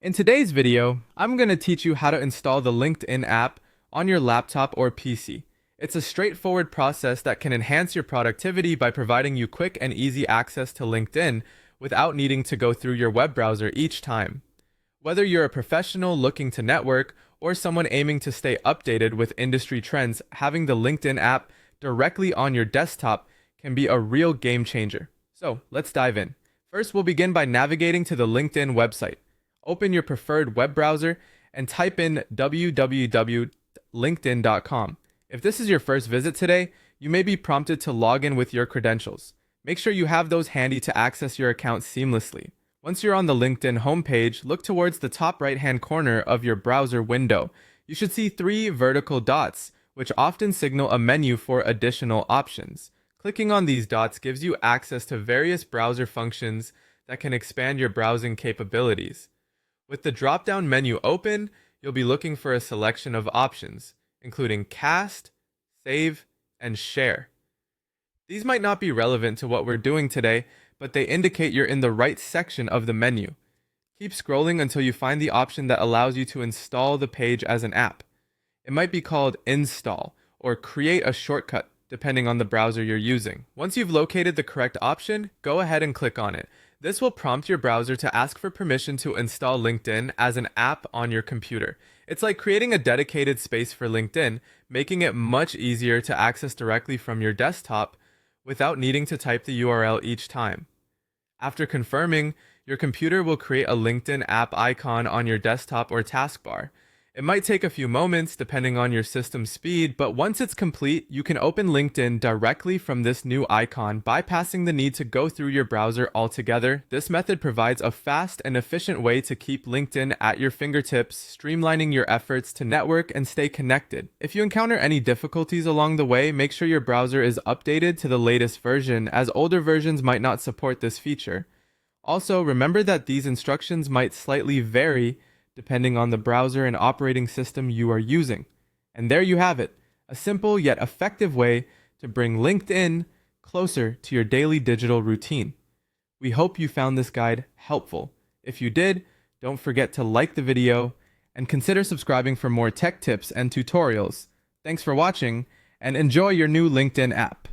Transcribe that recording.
In today's video, I'm going to teach you how to install the LinkedIn app on your laptop or PC. It's a straightforward process that can enhance your productivity by providing you quick and easy access to LinkedIn without needing to go through your web browser each time. Whether you're a professional looking to network or someone aiming to stay updated with industry trends, having the LinkedIn app directly on your desktop can be a real game changer. So let's dive in. First, we'll begin by navigating to the LinkedIn website. Open your preferred web browser and type in www.linkedin.com. If this is your first visit today, you may be prompted to log in with your credentials. Make sure you have those handy to access your account seamlessly. Once you're on the LinkedIn homepage, look towards the top right-hand corner of your browser window. You should see three vertical dots, which often signal a menu for additional options. Clicking on these dots gives you access to various browser functions that can expand your browsing capabilities. With the drop-down menu open, you'll be looking for a selection of options, including Cast, Save, and Share. These might not be relevant to what we're doing today, but they indicate you're in the right section of the menu. Keep scrolling until you find the option that allows you to install the page as an app. It might be called Install or Create a Shortcut, depending on the browser you're using. Once you've located the correct option, go ahead and click on it. This will prompt your browser to ask for permission to install LinkedIn as an app on your computer. It's like creating a dedicated space for LinkedIn, making it much easier to access directly from your desktop without needing to type the URL each time. After confirming, your computer will create a LinkedIn app icon on your desktop or taskbar. It might take a few moments depending on your system's speed, but once it's complete, you can open LinkedIn directly from this new icon, bypassing the need to go through your browser altogether. This method provides a fast and efficient way to keep LinkedIn at your fingertips, streamlining your efforts to network and stay connected. If you encounter any difficulties along the way, make sure your browser is updated to the latest version, as older versions might not support this feature. Also, remember that these instructions might slightly vary depending on the browser and operating system you are using. And there you have it, a simple yet effective way to bring LinkedIn closer to your daily digital routine. We hope you found this guide helpful. If you did, don't forget to like the video and consider subscribing for more tech tips and tutorials. Thanks for watching and enjoy your new LinkedIn app.